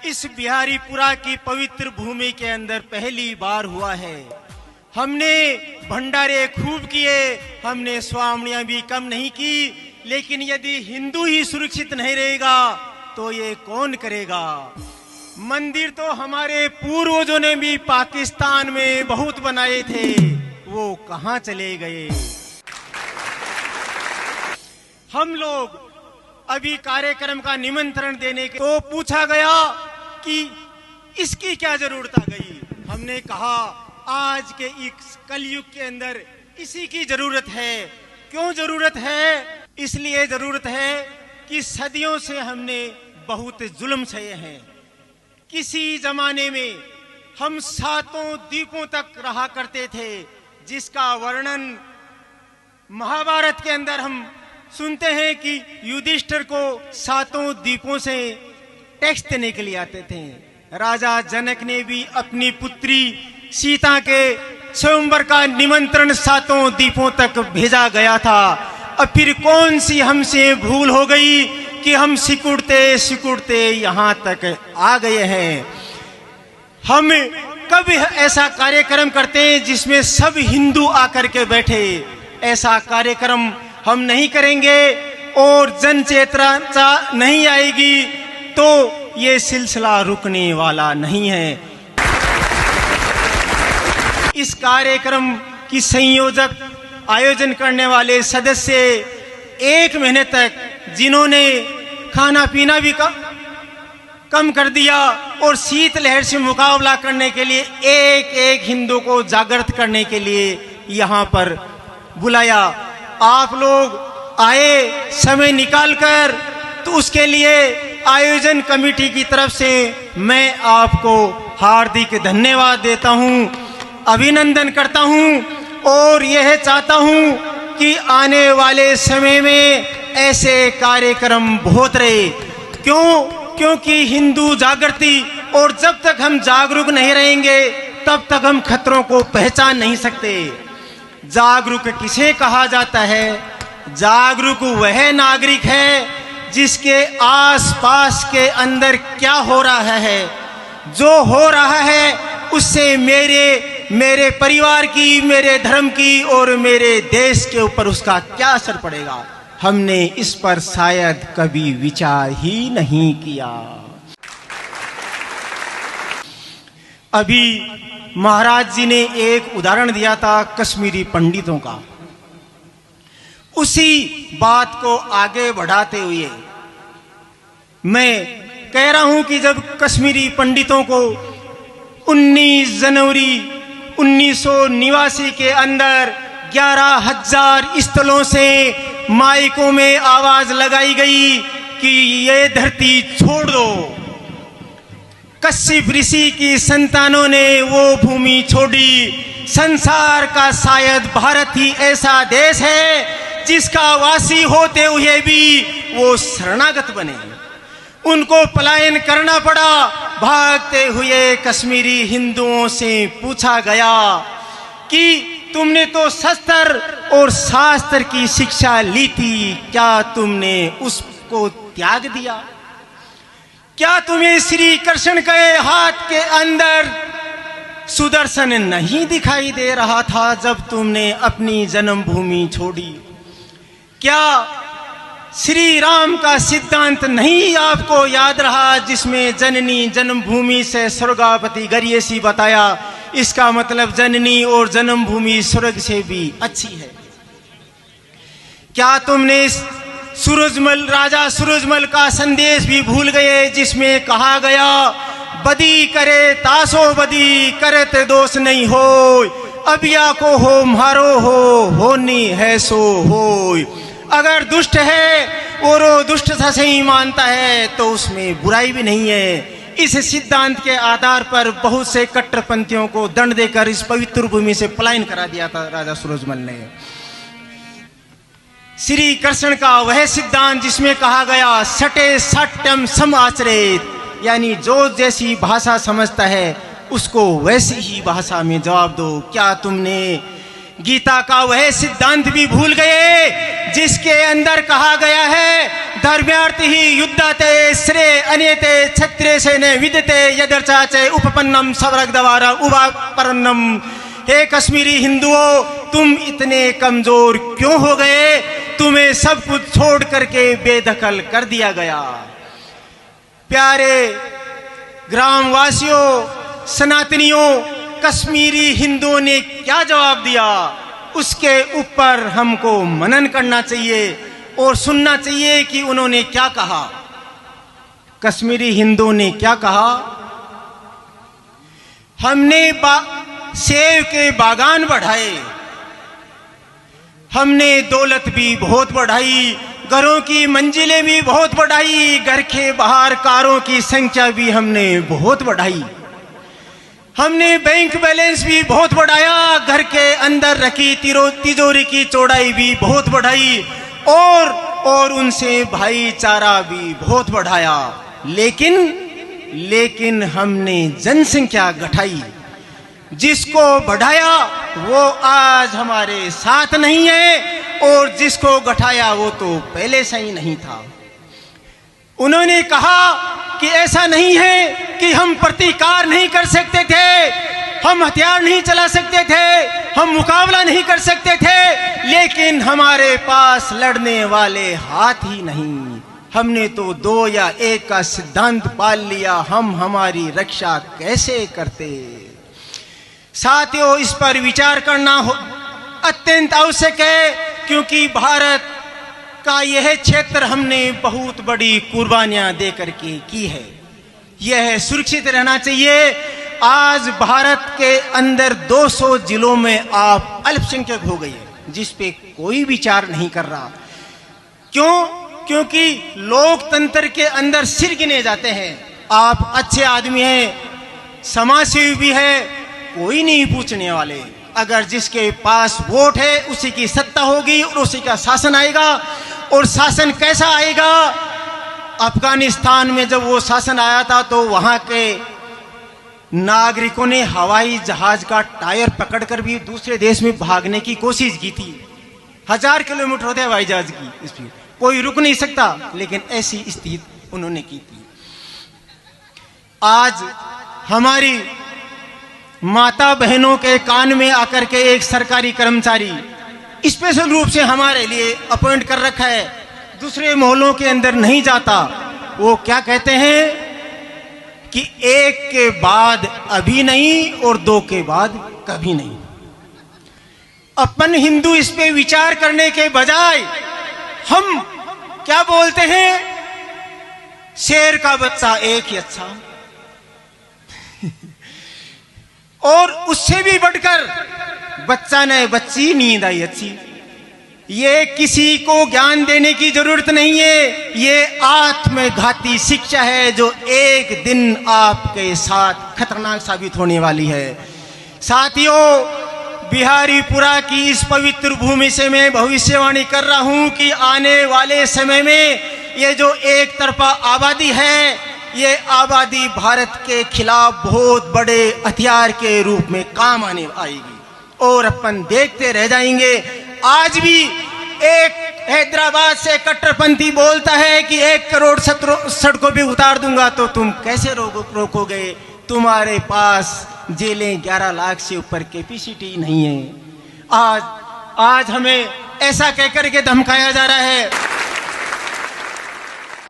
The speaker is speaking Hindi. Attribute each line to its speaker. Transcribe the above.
Speaker 1: इस बिहारीपुरा की पवित्र भूमि के अंदर पहली बार हुआ है। हमने भंडारे खूब किए, हमने स्वामियां भी कम नहीं की, लेकिन यदि हिंदू ही सुरक्षित नहीं रहेगा तो ये कौन करेगा। मंदिर तो हमारे पूर्वजों ने भी पाकिस्तान में बहुत बनाए थे, वो कहां चले गए। हम लोग अभी कार्यक्रम का निमंत्रण देने के तो पूछा गया कि इसकी क्या जरूरत आ गई। हमने कहा आज के इस कलयुग के अंदर इसी की जरूरत है। क्यों जरूरत है? इसलिए जरूरत है कि सदियों से हमने बहुत जुल्म सहे हैं। किसी जमाने में हम सातों द्वीपों तक रहा करते थे, जिसका वर्णन महाभारत के अंदर हम सुनते हैं कि युधिष्ठिर को सातों द्वीपों से टैक्स देने के लिए आते थे। राजा जनक ने भी अपनी पुत्री सीता के स्वयंवर का निमंत्रण सातों द्वीपों तक भेजा गया था। अब फिर कौन सी हमसे भूल हो गई कि हम सिकुड़ते सिकुड़ते यहाँ तक आ गए हैं। हम कब ऐसा कार्यक्रम करते हैं जिसमें सब हिंदू आकर के बैठे। ऐसा कार्यक्रम हम नहीं करेंगे और जन चेतना नहीं आएगी तो ये सिलसिला रुकने वाला नहीं है। इस कार्यक्रम की संयोजक आयोजन करने वाले सदस्य 1 महीने तक जिन्होंने खाना पीना भी कम कर दिया और शीतलहर से मुकाबला करने के लिए एक एक हिंदू को जागृत करने के लिए यहाँ पर बुलाया। आप लोग आए समय निकालकर, तो उसके लिए आयोजन कमेटी की तरफ से मैं आपको हार्दिक धन्यवाद देता हूं, अभिनंदन करता हूं और यह चाहता हूं कि आने वाले समय में ऐसे कार्यक्रम बहुत रहे। क्योंकि हिंदू जागृति, और जब तक हम जागरूक नहीं रहेंगे तब तक हम खतरों को पहचान नहीं सकते। जागरूक किसे कहा जाता है? जागरूक वह नागरिक है जिसके आसपास के अंदर क्या हो रहा है। जो हो रहा है उससे मेरे परिवार की, मेरे धर्म की और मेरे देश के ऊपर उसका क्या असर पड़ेगा, हमने इस पर शायद कभी विचार ही नहीं किया। अभी महाराज जी ने एक उदाहरण दिया था कश्मीरी पंडितों का। उसी बात को आगे बढ़ाते हुए मैं कह रहा हूं कि जब कश्मीरी पंडितों को 19 जनवरी 1989 के अंदर 11,000 स्थलों से माइकों में आवाज लगाई गई कि ये धरती छोड़ दो, कश्यप ऋषि की संतानों ने वो भूमि छोड़ी। संसार का शायद भारत ही ऐसा देश है जिसका वासी होते हुए भी वो शरणागत बने, उनको पलायन करना पड़ा। भागते हुए कश्मीरी हिंदुओं से पूछा गया कि तुमने तो शस्त्र और शास्त्र की शिक्षा ली थी, क्या तुमने उसको त्याग दिया? क्या तुम्हें श्री कृष्ण के हाथ के अंदर सुदर्शन नहीं दिखाई दे रहा था जब तुमने अपनी जन्मभूमि छोड़ी? क्या श्री राम का सिद्धांत नहीं आपको याद रहा जिसमें जननी जन्मभूमि से स्वर्गापति गरियसी बताया? इसका मतलब जननी और जन्मभूमि स्वर्ग से भी अच्छी है। क्या तुमने सूरजमल, राजा सूरजमल का संदेश भी भूल गए जिसमें कहा गया बदी करे तासो बदी करत दोष नहीं हो, अबिया को हो मारो होनी है सो हो। अगर दुष्ट है और वो दुष्ट सा सही मानता है तो उसमें बुराई भी नहीं है। इस सिद्धांत के आधार पर बहुत से कट्टरपंथियों को दंड देकर इस पवित्र भूमि से पलायन करा दिया था राजा सूरजमल ने। श्री कृष्ण का वह सिद्धांत जिसमें कहा गया सटे सत्यम सम आचरित, यानी जो जैसी भाषा समझता है उसको वैसी ही भाषा में जवाब दो। क्या तुमने गीता का वह सिद्धांत भी भूल गए जिसके अंदर कहा गया है धर्म्यार्थी युद्धाते श्रे अनेते क्षत्रिय सेने विदते यदर्चाचे उपपन्नम सवरगद्वार उवापरन्नम। हे कश्मीरी हिंदुओं, तुम इतने कमजोर क्यों हो गए? तुम्हें सब कुछ छोड़ करके बेदखल कर दिया गया। प्यारे ग्रामवासियों, सनातनियों, कश्मीरी हिंदुओं ने क्या जवाब दिया, उसके ऊपर हमको मनन करना चाहिए और सुनना चाहिए कि उन्होंने क्या कहा। कश्मीरी हिंदुओं ने क्या कहा? हमने सेब के बागान बढ़ाए, हमने दौलत भी बहुत बढ़ाई, घरों की मंजिलें भी बहुत बढ़ाई, घर के बाहर कारों की संख्या भी हमने बहुत बढ़ाई, हमने बैंक बैलेंस भी बहुत बढ़ाया, घर के अंदर रखी तिजोरी की चौड़ाई भी बहुत बढ़ाई और उनसे भाईचारा भी बहुत बढ़ाया। लेकिन हमने जनसंख्या घटाई। जिसको बढ़ाया वो आज हमारे साथ नहीं है और जिसको घटाया वो तो पहले से ही नहीं था। उन्होंने कहा कि ऐसा नहीं है कि हम प्रतिकार नहीं कर सकते थे, हम हथियार नहीं चला सकते थे, हम मुकाबला नहीं कर सकते थे, लेकिन हमारे पास लड़ने वाले हाथ ही नहीं। हमने तो 2 या 1 का सिद्धांत पाल लिया, हम हमारी रक्षा कैसे करते। साथियों, इस पर विचार करना अत्यंत आवश्यक है, क्योंकि भारत का यह क्षेत्र हमने बहुत बड़ी कुर्बानियां देकर के की है। यह सुरक्षित रहना चाहिए। आज भारत के अंदर 200 जिलों में आप अल्पसंख्यक हो गए, जिस पे कोई विचार नहीं कर रहा। क्यों? क्योंकि लोकतंत्र के अंदर सिर गिने जाते हैं। आप अच्छे आदमी हैं, समाज सेवी भी है, कोई नहीं पूछने वाले। अगर जिसके पास वोट है उसी की सत्ता होगी और उसी का शासन आएगा। और शासन कैसा आएगा? अफगानिस्तान में जब वो शासन आया था तो वहां के नागरिकों ने हवाई जहाज का टायर पकड़कर भी दूसरे देश में भागने की कोशिश की थी। 1000 किलोमीटर होते हैं हवाई जहाज की स्पीड, कोई रुक नहीं सकता, लेकिन ऐसी स्थिति उन्होंने की थी। आज हमारी माता बहनों के कान में आकर के एक सरकारी कर्मचारी स्पेशल रूप से हमारे लिए अपॉइंट कर रखा है, दूसरे मोहल्लों के अंदर नहीं जाता। वो क्या कहते हैं कि 1 के बाद अभी नहीं और 2 के बाद कभी नहीं। अपन हिंदू इस पे विचार करने के बजाय हम क्या बोलते हैं, शेर का बच्चा एक ही अच्छा। और उससे भी बढ़कर बच्चा ने बच्ची नींद आई अच्छी। ये किसी को ज्ञान देने की जरूरत नहीं है, ये आत्मघाती शिक्षा है जो एक दिन आपके साथ खतरनाक साबित होने वाली है। साथियों, बिहारीपुरा की इस पवित्र भूमि से मैं भविष्यवाणी कर रहा हूं कि आने वाले समय में ये जो एक तरफा आबादी है, ये आबादी भारत के खिलाफ बहुत बड़े हथियार के रूप में काम आने आएगी और अपन देखते रह जाएंगे। आज भी एक हैदराबाद से कट्टरपंथी बोलता है कि 1 करोड़ सड़कों पे उतार दूंगा, तो तुम कैसे रोकोगे? तुम्हारे पास जेलें 11 लाख से ऊपर कैपेसिटी नहीं है। आज हमें ऐसा कहकर के धमकाया जा रहा है।